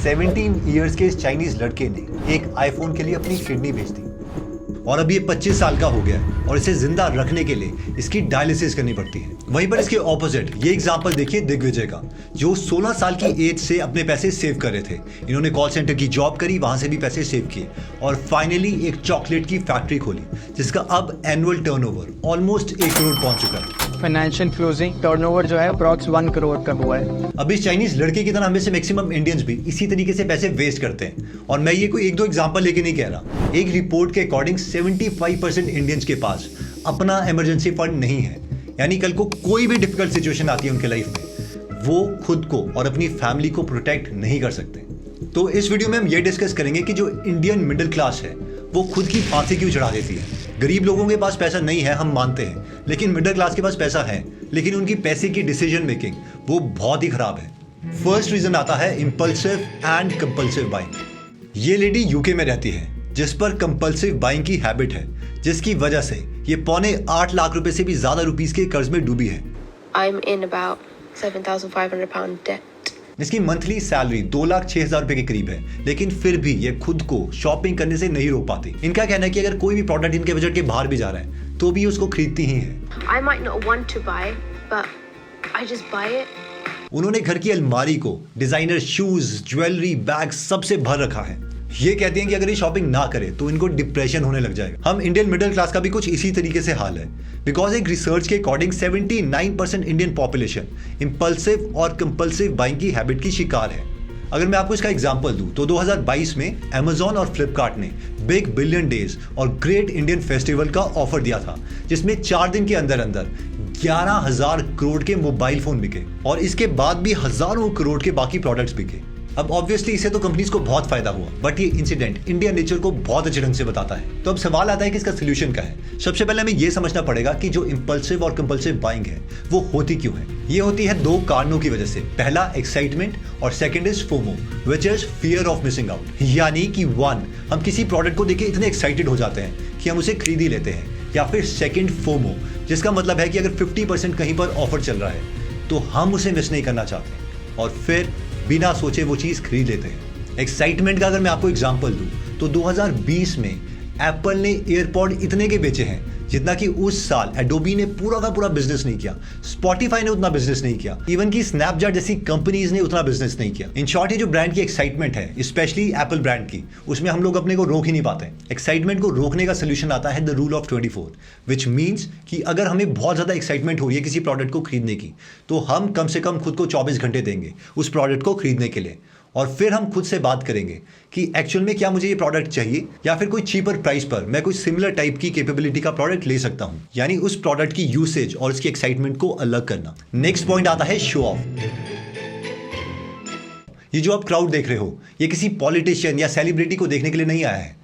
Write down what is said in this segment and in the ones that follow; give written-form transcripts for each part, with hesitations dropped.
17 years के इस Chinese लड़के ने एक आईफोन के लिए अपनी किडनी बेच दी और अब ये 25 साल का हो गया है और इसे जिंदा रखने के लिए इसकी डायलिसिस करनी पड़ती है। वहीं पर इसके ऑपोजिट ये एग्जांपल देखिए दिग्विजय का, जो 16 साल की एज से अपने पैसे सेव कर रहे थे। इन्होंने कॉल सेंटर की जॉब करी, वहां से भी पैसे सेव किए और फाइनली एक चॉकलेट की फैक्ट्री खोली जिसका अब एनुअल टर्नओवर ऑलमोस्ट 1 करोड़ पहुंच चुका है। फाइनेंशियल क्लोजिंग टर्नओवर जो है अप्रॉक्स 1 करोड़ का हुआ है। अब इस चाइनीज लड़के की तरह हमें से मैक्सिमम इंडियंस भी इसी तरीके से पैसे वेस्ट करते हैं और मैं ये कोई 1-2 एग्जांपल लेके नहीं कह रहा। एक रिपोर्ट के अकॉर्डिंग 75% इंडियंस के पास अपना इमरजेंसी फंड नहीं है, यानी कल को कोई भी डिफिकल्ट सिचुएशन आती है उनके लाइफ में, वो खुद को और अपनी फैमिली को प्रोटेक्ट नहीं कर सकते। तो इस वीडियो में हम ये डिस्कस करेंगे कि जो इंडियन मिडिल क्लास है वो खुद की फांसी क्यों चढ़ा देती है। गरीब लोगों के पास पैसा नहीं है हम मानते हैं, लेकिन मिडिल क्लास के पास पैसा है, लेकिन उनकी पैसे की डिसीजन मेकिंग वो बहुत ही खराब है। फर्स्ट रीजन आता है इंपल्सिव एंड कंपल्सिव बाइंग। ये लेडी यूके में रहती है जिस पर कंपल्सिव बाइंग की हैबिट है, जिसकी वजह से ये 8.25 लाख रुपए से भी ज्यादा रुपीस के कर्ज में डूबी है। I'm in about £7,500 debt. जिसकी मंथली सैलरी 2,06,000 रुपए के करीब है, लेकिन फिर भी ये खुद को शॉपिंग करने से नहीं रोक पाती। इनका कहना है कि अगर कोई भी प्रोडक्ट इनके बजट के बाहर भी जा रहा है तो भी उसको खरीदती ही है। I might not want to buy, but I just buy it. उन्होंने घर की अलमारी को डिजाइनर शूज, ज्वेलरी, बैग सबसे भर रखा है। ये कहती हैं कि अगर ये शॉपिंग ना करे तो इनको डिप्रेशन होने लग जाएगा। हम इंडियन मिडिल क्लास का भी कुछ इसी तरीके से हाल है, बिकॉज एक रिसर्च के अकॉर्डिंग 79% इंडियन पॉपुलेशन इंपल्सिव और कंपल्सिव बाइंग की हैबिट की शिकार है। अगर मैं आपको इसका एग्जांपल दूं तो 2022 में Amazon और फ्लिपकार्ट ने बिग बिलियन डेज और ग्रेट इंडियन फेस्टिवल का ऑफर दिया था, जिसमें 4 दिन के अंदर अंदर 11,000 करोड़ के मोबाइल फोन बिके और इसके बाद भी हजारों करोड़ के बाकी प्रोडक्ट्स बिके। अब ऑब्वियसली इससे तो कंपनीज को बहुत फायदा हुआ, बट ये इंसिडेंट इंडियन नेचर को बहुत अच्छे ढंग से बताता है। तो अब सवाल आता है कि इसका सोल्यूशन क्या है। सबसे पहले हमें ये समझना पड़ेगा कि जो इंपल्सिव और कंपल्सिव बाइंग है वो होती क्यों है। ये होती है 2 कारणों की वजह से। पहला एक्साइटमेंट और second is FOMO, which is fear of missing out. यानी कि 1, हम किसी प्रोडक्ट को देख के इतने एक्साइटेड हो जाते हैं कि हम उसे खरीद ही लेते हैं, या फिर सेकंड फोमो, जिसका मतलब है कि अगर 50% कहीं पर ऑफर चल रहा है तो हम उसे मिस नहीं करना चाहते और फिर बिना सोचे वो चीज खरीद लेते हैं। एक्साइटमेंट का अगर मैं आपको एग्जांपल दूं तो 2020 में एप्पल ने एयरपॉड इतने के बेचे हैं जितना कि उस साल एडोबी ने पूरा का पूरा बिजनेस नहीं किया, स्पॉटिफाई ने उतना बिजनेस नहीं किया, इवन की स्नैपचैट जैसी कंपनीज ने उतना बिजनेस नहीं किया। इन शॉर्ट, ये जो ब्रांड की एक्साइटमेंट है, स्पेशली एप्पल ब्रांड की, उसमें हम लोग अपने को रोक ही नहीं पाते। एक्साइटमेंट को रोकने का सोल्यूशन आता है the rule of 24, which means कि अगर हमें बहुत ज्यादा एक्साइटमेंट हो रही है किसी प्रोडक्ट को खरीदने की तो हम कम से कम खुद को 24 घंटे देंगे उस प्रोडक्ट को खरीदने के लिए, और फिर हम खुद से बात करेंगे कि एक्चुअल में क्या मुझे ये प्रोडक्ट चाहिए या फिर कोई चीपर प्राइस पर मैं कोई सिमिलर टाइप की कैपेबिलिटी का प्रोडक्ट ले सकता हूं। यानी उस प्रोडक्ट की यूसेज और उसकी एक्साइटमेंट को अलग करना। नेक्स्ट पॉइंट आता है शो ऑफ। ये जो आप क्राउड देख रहे हो, ये किसी पॉलिटिशियन या सेलिब्रिटी को देखने के लिए नहीं आया है।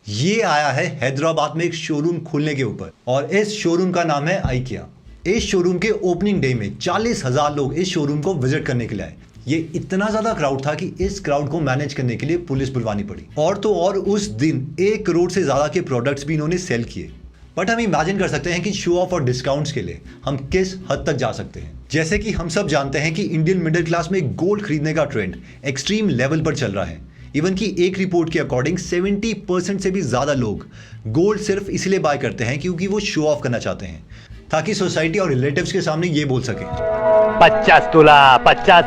ये आया है हैदराबाद में एक शोरूम खोलने के ऊपर, और इस शोरूम का नाम है IKEA। इस शोरूम के ओपनिंग डे में 40,000 लोग इस शोरूम को विजिट करने के लिए आए। ये इतना ज्यादा क्राउड था कि इस क्राउड को मैनेज करने के लिए पुलिस बुलवानी पड़ी, और तो और उस दिन 1 करोड़ से ज्यादा के प्रोडक्ट्स भी इन्होंने सेल किए। बट हम इमेजिन कर सकते हैं कि शो ऑफ और डिस्काउंट्स के लिए हम किस हद तक जा सकते हैं। जैसे कि हम सब जानते हैं कि इंडियन मिडिल क्लास में गोल्ड खरीदने का ट्रेंड एक्सट्रीम लेवल पर चल रहा है। इवन की एक रिपोर्ट के अकॉर्डिंग 70% से भी ज्यादा लोग गोल्ड सिर्फ इसलिए बाय करते हैं क्योंकि वो शो ऑफ करना चाहते हैं, ताकि सोसाइटी और रिलेटिव्स के सामने ये बोल सके 50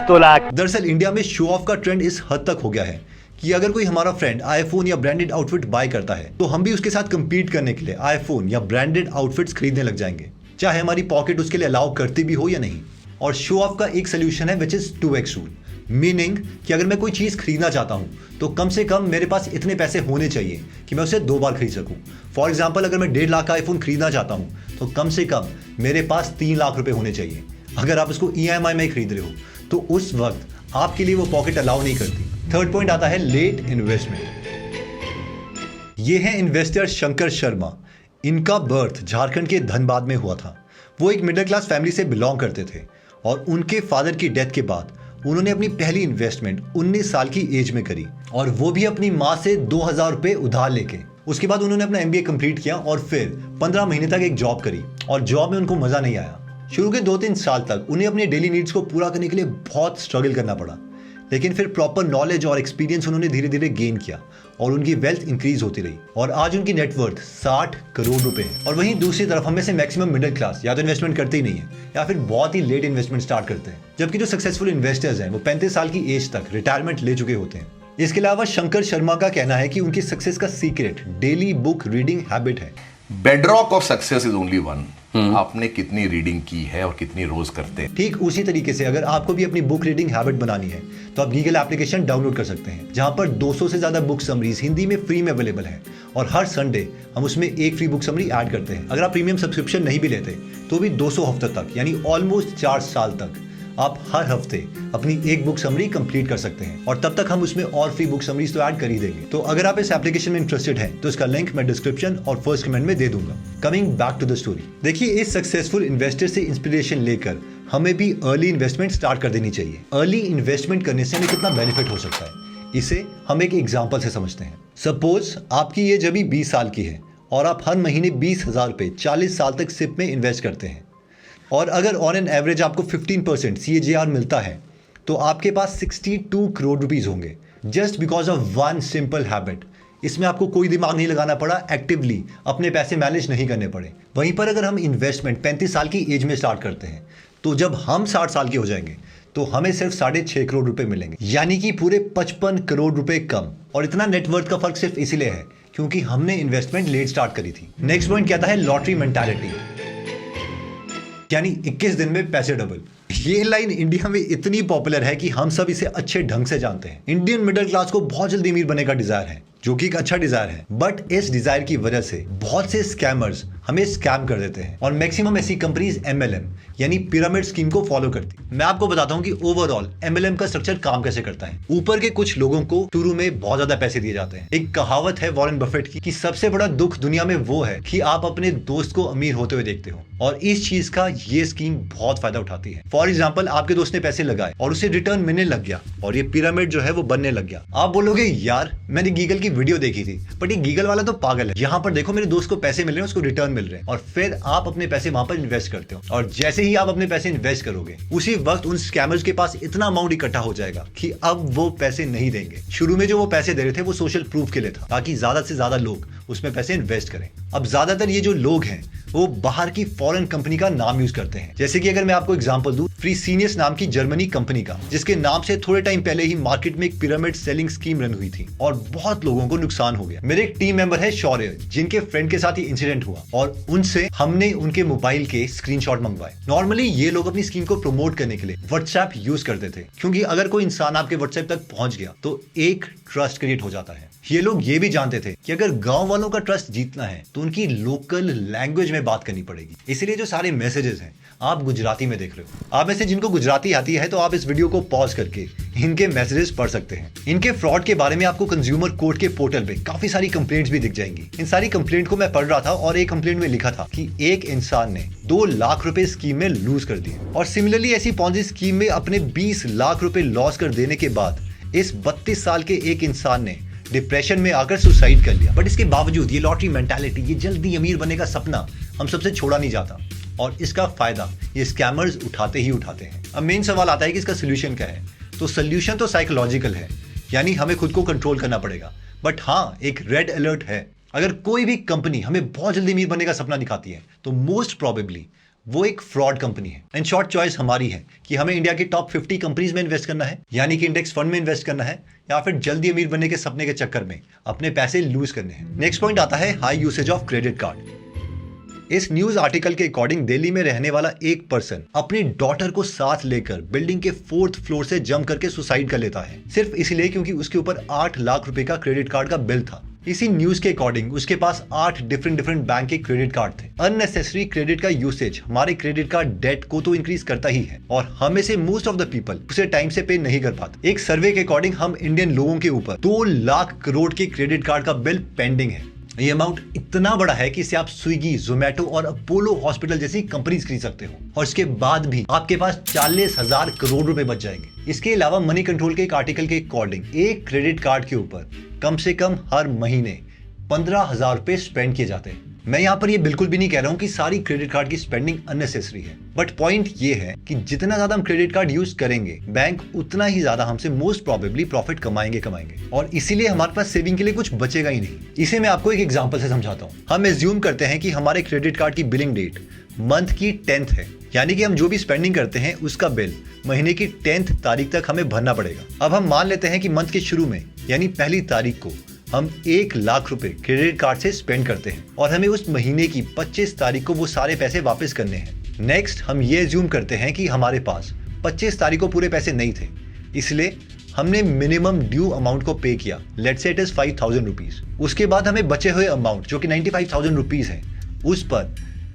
तोला। दरअसल इंडिया में शो ऑफ का ट्रेंड इस हद तक हो गया है कि अगर कोई हमारा फ्रेंड आईफोन या ब्रांडेड आउटफिट बाय करता है तो हम भी उसके साथ कंपीट करने के लिए आईफोन या ब्रांडेड आउटफिट्स खरीदने लग जाएंगे, चाहे हमारी पॉकेट उसके लिए अलाउ करती भी हो या नहीं। और शो ऑफ का एक सोल्यूशन है which is 2x rule, meaning कि अगर मैं कोई चीज खरीदना चाहता हूं तो कम से कम मेरे पास इतने पैसे होने चाहिए कि मैं उसे 2 बार खरीद सकूं। फॉर एग्जाम्पल, अगर मैं 1.5 लाख का आईफोन खरीदना चाहता हूं तो कम से कम मेरे पास 3 लाख रुपए होने चाहिए। अगर आप इसको EMI में खरीद रहे हो तो उस वक्त आपके लिए वो पॉकेट अलाउ नहीं करती। थर्ड पॉइंट आता है लेट इन्वेस्टमेंट। ये है इन्वेस्टर शंकर शर्मा। इनका बर्थ झारखंड के धनबाद में हुआ था। वो एक मिडिल क्लास फैमिली से बिलोंग करते थे और उनके फादर की डेथ के बाद उन्होंने अपनी पहली इन्वेस्टमेंट 19 साल की एज में करी, और वो भी अपनी माँ से 2,000 रुपए उधार लेके। उसके बाद उन्होंने अपना MBA कंप्लीट किया और फिर 15 महीने तक एक जॉब करी, और जॉब में उनको मजा नहीं आया। शुरू के 2-3 साल तक उन्हें अपने डेली नीड्स को पूरा करने के लिए बहुत स्ट्रगल करना पड़ा, लेकिन फिर प्रॉपर नॉलेज और एक्सपीरियंस उन्होंने धीरे धीरे गेन किया और उनकी वेल्थ इंक्रीज होती रही और आज उनकी नेटवर्थ 60 करोड़ रुपए है। और वहीं दूसरी तरफ हमें से मैक्सिमम मिडिल क्लास या तो इन्वेस्टमेंट करते ही नहीं है या फिर बहुत ही लेट इन्वेस्टमेंट स्टार्ट करते हैं, जबकि जो सक्सेसफुल इन्वेस्टर्स हैं वो 35 साल की एज तक रिटायरमेंट ले चुके होते हैं। इसके अलावा शंकर शर्मा का कहना है कि उनकी सक्सेस का secret daily book reading habit है। Bedrock of success is only one, आपने कितनी रीडिंग की है और कितनी रोज करते हैं। ठीक उसी तरीके से अगर आपको भी अपनी बुक रीडिंग हैबिट बनानी है तो आप गीगल एप्लीकेशन डाउनलोड कर सकते हैं, जहां पर 200 से ज्यादा बुक समरीज हिंदी में फ्री में अवेलेबल है और हर संडे हम उसमें एक फ्री बुक समरी ऐड करते हैं। अगर आप प्रीमियम सब्सक्रिप्शन नहीं भी लेते तो भी 200 हफ्ते तक यानी ऑलमोस्ट 4 साल तक आप हर हफ्ते अपनी एक बुक समरी कंप्लीट कर सकते हैं और तब तक हम उसमें और फ्री बुक समरीज तो ऐड कर ही देंगे। तो अगर आप इस एप्लीकेशन में इंटरेस्टेड हैं तो इसका लिंक मैं डिस्क्रिप्शन और फर्स्ट कमेंट में दे दूंगा। Coming back to the story, देखिए इस सक्सेसफुल इन्वेस्टर से इंस्पिरेशन लेकर हमें भी अर्ली इन्वेस्टमेंट स्टार्ट कर देनी चाहिए। अर्ली इन्वेस्टमेंट करने से हमें कितना बेनिफिट हो सकता है इसे हम एक एग्जाम्पल से समझते हैं। सपोज आपकी एज अभी 20 साल की है और आप हर महीने 20,000 रुपये 40 साल तक सिप में इन्वेस्ट करते हैं और अगर ऑन एन एवरेज आपको 15% CAGR मिलता है तो आपके पास 62 करोड़ रुपीस होंगे just because of one simple habit. इसमें आपको कोई दिमाग नहीं लगाना पड़ा, एक्टिवली अपने पैसे मैनेज नहीं करने पड़े। वहीं पर अगर हम इन्वेस्टमेंट 35 साल की एज में स्टार्ट करते हैं तो जब हम 60 साल के हो जाएंगे तो हमें सिर्फ 6.5 करोड़ रुपए मिलेंगे, यानी कि पूरे 55 करोड़ रुपए कम। और इतना नेटवर्थ का फर्क सिर्फ इसीलिए है क्योंकि हमने इन्वेस्टमेंट लेट स्टार्ट करी थी। नेक्स्ट पॉइंट कहता है लॉटरी मेंटालिटी, यानी 21 दिन में पैसे डबल। ये लाइन इंडिया में इतनी पॉपुलर है कि हम सब इसे अच्छे ढंग से जानते हैं। इंडियन मिडिल क्लास को बहुत जल्दी अमीर बनने का डिजायर है, जो कि एक अच्छा डिजायर है, बट इस डिजायर की वजह से बहुत से स्कैमर्स हमें स्कैम कर देते हैं और मैक्सिमम ऐसी कंपनीज MLM यानी पिरामिड स्कीम को फॉलो करती। मैं आपको बताता हूं कि ओवरऑल MLM का स्ट्रक्चर काम कैसे करता है। ऊपर के कुछ लोगों को शुरू में बहुत ज्यादा पैसे दिए जाते हैं। एक कहावत है वॉरेन बफेट की कि सबसे बड़ा दुख दुनिया में वो है कि आप अपने दोस्त को अमीर होते हुए देखते हो, और इस चीज का ये स्कीम बहुत फायदा उठाती है। फॉर एग्जाम्पल आपके दोस्त ने पैसे लगाए और उसे रिटर्न मिलने लग गया और ये पिरामिड जो है वो बनने लग गया। आप बोलोगे यार मैंने गीगल की वीडियो देखी थी, बट ये गीगल वाला तो पागल है, यहाँ पर देखो मेरे दोस्त को पैसे मिल रहे हैं, उसको रिटर्न मिल रहे हैं। और फिर आप अपने पैसे वहां पर इन्वेस्ट करते हो और जैसे ही आप अपने पैसे इन्वेस्ट करोगे उसी वक्त उन स्कैमर्स के पास इतना अमाउंट इकट्ठा हो जाएगा कि अब वो पैसे नहीं देंगे। शुरू में जो वो पैसे दे रहे थे वो सोशल प्रूफ के लिए था ताकि ज्यादा से ज्यादा लोग उसमें पैसे इन्वेस्ट करें। अब ज्यादातर ये जो लोग हैं वो बाहर की फॉरेन कंपनी का नाम यूज करते हैं, जैसे कि अगर मैं आपको एग्जांपल दूं फ्रीसीनियस नाम की जर्मनी कंपनी का, जिसके नाम से थोड़े टाइम पहले ही मार्केट में एक पिरामिड सेलिंग स्कीम रन हुई थी और बहुत लोगों को नुकसान हो गया। मेरे एक टीम मेंबर है शौर्य, जिनके फ्रेंड के साथ ये इंसिडेंट हुआ और उनसे हमने उनके मोबाइल के स्क्रीनशॉट मंगवाए। नॉर्मली ये लोग अपनी स्कीम को प्रमोट करने के लिए व्हाट्सएप यूज करते थे, क्योंकि अगर कोई इंसान आपके व्हाट्सएप तक पहुंच गया तो एक ट्रस्ट क्रिएट हो जाता है। ये लोग ये भी जानते थे कि अगर गांव वालों का ट्रस्ट जीतना है तो उनकी लोकल लैंग्वेज में बात करनी पड़ेगी। इसलिए जो सारे मैसेजेस हैं आप गुजराती में देख रहे हो। आप में से जिनको गुजराती आती है तो आप इस वीडियो को पॉज करके इनके मैसेजेस पढ़ सकते हैं। इनके फ्रॉड के बारे में आपको कंज्यूमर कोर्ट के पोर्टल पे काफी सारी कंप्लेंट्स भी दिख जाएंगी। इन सारी कंप्लेंट को मैं पढ़ रहा था और एक कंप्लेंट में लिखा था कि एक इंसान ने 2 लाख रुपए स्कीम में लूज कर दिए और सिमिलरली ऐसी पॉन्जी स्कीम में अपने 20 लाख रुपए लॉस कर देने के बाद इस 32 साल के एक इंसान ने डिप्रेशन में आकर सुसाइड कर लिया। बट इसके बावजूद ये लॉटरी मेंटालिटी, ये जल्दी अमीर बनने का सपना हम सबसे छोड़ा नहीं जाता और इसका फायदा ये स्कैमर्स उठाते ही उठाते हैं। अब मेन सवाल आता है कि इसका सोल्यूशन क्या है। तो सोल्यूशन तो साइकोलॉजिकल है, यानी हमें खुद को कंट्रोल करना पड़ेगा। बट हाँ, एक रेड अलर्ट है। अगर कोई भी कंपनी हमें बहुत जल्दी अमीर बनने का सपना दिखाती है तो मोस्ट प्रोबेबली वो एक फ्रॉड कंपनी है। एंड शॉर्ट चॉइस हमारी है कि हमें इंडिया की टॉप 50 कंपनीज में इन्वेस्ट करना है, यानी कि इंडेक्स फंड में इन्वेस्ट करना है, या फिर जल्दी अमीर बनने के सपने के चक्कर में अपने पैसे लूज करने हैं। नेक्स्ट पॉइंट आता है high usage of credit card. इस न्यूज आर्टिकल के अकॉर्डिंग दिल्ली में रहने वाला एक पर्सन अपनी डॉटर को साथ लेकर बिल्डिंग के 4th फ्लोर से जंप करके सुसाइड कर लेता है, सिर्फ इसलिए क्योंकि उसके ऊपर 8 लाख रुपए का क्रेडिट कार्ड का बिल था। इसी न्यूज के अकॉर्डिंग उसके पास 8 डिफरेंट बैंक के क्रेडिट कार्ड थे। अननेसेसरी क्रेडिट का यूसेज हमारे क्रेडिट कार्ड डेट को तो इंक्रीज करता ही है और हमें से मोस्ट ऑफ द पीपल उसे टाइम से पे नहीं कर पाते। एक सर्वे के अकॉर्डिंग हम इंडियन लोगों के ऊपर 2 लाख करोड़ के क्रेडिट कार्ड का बिल पेंडिंग है। ये अमाउंट इतना बड़ा है कि इसे आप स्विगी, जोमेटो और अपोलो हॉस्पिटल जैसी कंपनीज खरीद सकते हो और इसके बाद भी आपके पास 40,000 करोड़ रुपए बच जाएंगे। इसके अलावा मनी कंट्रोल के एक आर्टिकल के अकॉर्डिंग एक क्रेडिट कार्ड के ऊपर कम से कम हर महीने 15,000 रुपए स्पेंड किए जाते हैं। मैं यहाँ पर ये बिल्कुल भी नहीं कह रहा हूँ कि सारी क्रेडिट कार्ड की स्पेंडिंग अननेसेसरी है, बट पॉइंट ये है कि जितना ज्यादा हम क्रेडिट कार्ड यूज करेंगे बैंक उतना ही ज्यादा हमसे मोस्ट प्रोबेबली प्रॉफिट कमाएंगे और इसीलिए हमारे पास सेविंग के लिए कुछ बचेगा ही नहीं। इसे मैं आपको एक एग्जांपल से समझाता हूँ। हम एज्यूम करते हैं कि हमारे क्रेडिट कार्ड की बिलिंग डेट मंथ की 10th है, यानी कि हम जो भी स्पेंडिंग करते हैं उसका बिल महीने की 10th तारीख तक हमें भरना पड़ेगा। अब हम मान लेते हैं कि मंथ के शुरू में यानी पहली तारीख को हम 1 लाख रुपए क्रेडिट कार्ड से स्पेंड करते हैं और हमें उस महीने की 25 तारीख को वो सारे पैसे वापस करने हैं। नेक्स्ट हम ये एज्यूम करते हैं कि हमारे पास 25 तारीख को पूरे पैसे नहीं थे, इसलिए हमने मिनिमम ड्यू अमाउंट को पे किया, let's say it is 5,000 rupees. उसके बाद हमें बचे हुए अमाउंट जो कि 95,000 रुपीज है उस पर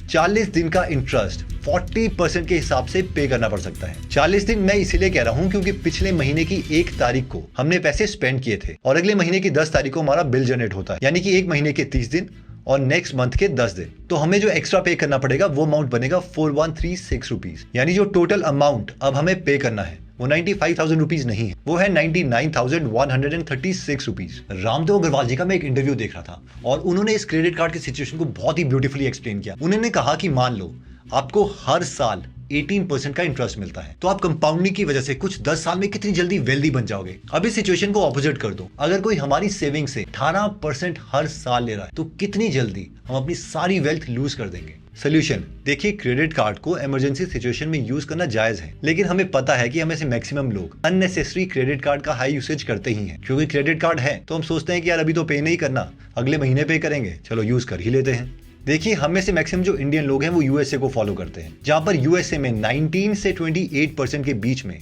40 दिन का इंटरेस्ट 40% के हिसाब से पे करना पड़ सकता है। 40 दिन मैं इसीलिए कह रहा हूं क्योंकि पिछले महीने की 1 तारीख को हमने पैसे स्पेंड किए थे और अगले महीने की 10 तारीख को हमारा बिल जनरेट होता है, यानी कि एक महीने के 30 दिन और नेक्स्ट मंथ के 10 दिन। तो हमें जो एक्स्ट्रा पे करना पड़ेगा वो अमाउंट बनेगा 4136 रुपीज, यानी जो टोटल अमाउंट अब हमें पे करना है वो 95,000 रुपीज नहीं है, वो है 99,136 रुपीज। रामदेव अग्रवाल जी का मैं एक इंटरव्यू देख रहा था और उन्होंने इस क्रेडिट कार्ड की सिचुएशन को बहुत ही ब्यूटीफुली एक्सप्लेन किया। उन्होंने कहा कि मान लो आपको हर साल 18% का इंटरेस्ट मिलता है, तो आप कंपाउंडिंग की वजह से कुछ 10 साल में कितनी जल्दी वेल्दी बन जाओगे। अब इस सिचुएशन को ऑपोजिट कर दो, अगर कोई हमारी सेविंग से 18% हर साल ले रहा है तो कितनी जल्दी हम अपनी सारी वेल्थ लूज कर देंगे। सोल्यूशन देखिए, क्रेडिट कार्ड को इमरजेंसी सिचुएशन में यूज करना जायज है, लेकिन हमें पता है कि हमें से मैक्सिमम लोग अननेसेसरी क्रेडिट कार्ड का हाई यूसेज करते ही हैं। क्योंकि क्रेडिट कार्ड है तो हम सोचते हैं कि यार अभी तो पे नहीं करना, अगले महीने पे करेंगे, चलो यूज कर ही लेते हैं। देखिए, हम में से मैक्सिमम जो इंडियन लोग हैं वो यूएसए को फॉलो करते हैं, जहां पर यूएसए में 19 से 28% के बीच में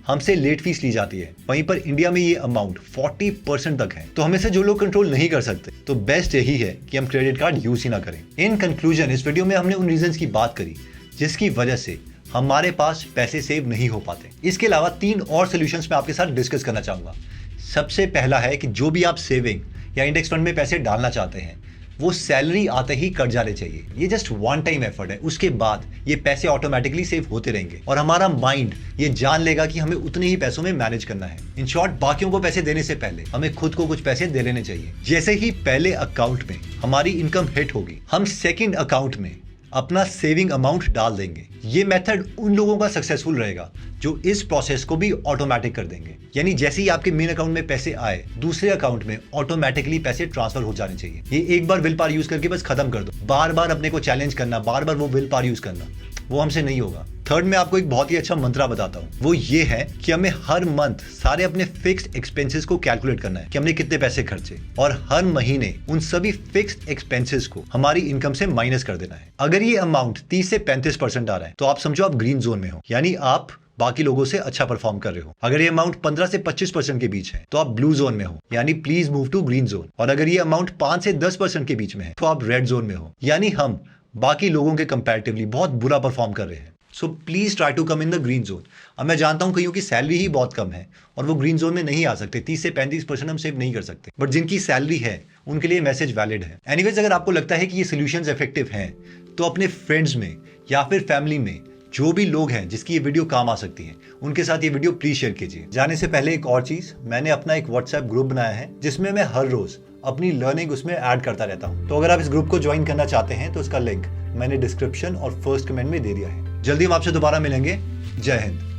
हमसे लेट फीस ली जाती है। वहीं पर इंडिया में ये अमाउंट 40% तक है। तो हमें से जो लोग कंट्रोल नहीं कर सकते तो बेस्ट यही है कि हम क्रेडिट कार्ड यूज ही ना करें। इन कंक्लूजन, इस वीडियो में हमने उन रीजंस की बात करी जिसकी वजह से हमारे पास पैसे सेव नहीं हो पाते। इसके अलावा 3 और सोल्यूशंस मैं आपके साथ डिस्कस करना चाहूंगा। सबसे पहला है कि जो भी आप सेविंग या इंडेक्स फंड में पैसे डालना चाहते हैं वो सैलरी आते ही कट जाने चाहिए। ये जस्ट वन टाइम एफर्ट है, उसके बाद ये पैसे ऑटोमेटिकली सेव होते रहेंगे और हमारा माइंड ये जान लेगा कि हमें उतने ही पैसों में मैनेज करना है। इन शॉर्ट, बाकियों को पैसे देने से पहले हमें खुद को कुछ पैसे दे लेने चाहिए। जैसे ही पहले अकाउंट में हमारी इनकम हिट होगी, हम सेकेंड अकाउंट में अपना सेविंग अमाउंट डाल देंगे। ये मेथड उन लोगों का सक्सेसफुल रहेगा जो इस प्रोसेस को भी ऑटोमेटिक कर देंगे, यानी जैसे ही आपके मेन अकाउंट में पैसे आए दूसरे अकाउंट में ऑटोमेटिकली पैसे ट्रांसफर हो जाने चाहिए। ये एक बार विल पावर यूज करके बस खत्म कर दो। बार बार अपने को चैलेंज करना, बार बार वो विल पावर यूज करना, वो हमसे नहीं होगा। थर्ड, मैं आपको एक बहुत ही अच्छा मंत्रा बताता हूँ, वो ये है कि हमें हर मंथ सारे अपने फिक्स्ड एक्सपेंसेस को कैलकुलेट करना है कि हमने कितने पैसे खर्चे, और हर महीने उन सभी फिक्स्ड एक्सपेंसेस को हमारी इनकम से माइनस कर देना है। अगर ये अमाउंट 30 से 35% आ रहा है तो आप समझो आप ग्रीन जोन में हो, यानी आप बाकी लोगों से अच्छा परफॉर्म कर रहे हो। अगर ये अमाउंट 15 से 25% के बीच है तो आप ब्लू जोन में हो, यानी please move to green zone. और अगर ये अमाउंट 5 से 10% के बीच में है तो आप रेड जोन में हो, यानी हम बाकी लोगों के कंपैरेटिवली बहुत बुरा परफॉर्म कर रहे हैं। So please try to come in the green zone. अब मैं जानता हूं कईयों की सैलरी ही बहुत कम है और वो ग्रीन जोन में नहीं आ सकते, 30 से 35% हम सेव नहीं कर सकते, बट जिनकी सैलरी है उनके लिए मैसेज वैलिड है। एनीवेज, अगर आपको लगता है कि ये सोल्यूशंस इफेक्टिव हैं तो अपने फ्रेंड्स में या फिर फैमिली में जो भी लोग हैं जिसकी ये वीडियो काम आ सकती है उनके साथ ये वीडियो प्लीज शेयर कीजिए। जाने से पहले एक और चीज, मैंने अपना एक व्हाट्सएप ग्रुप बनाया है जिसमें मैं हर रोज अपनी लर्निंग उसमें ऐड करता रहता हूं। तो अगर आप इस ग्रुप को ज्वाइन करना चाहते हैं तो उसका लिंक मैंने डिस्क्रिप्शन और फर्स्ट कमेंट में दे दिया है। जल्दी हम आपसे दोबारा मिलेंगे। जय हिंद।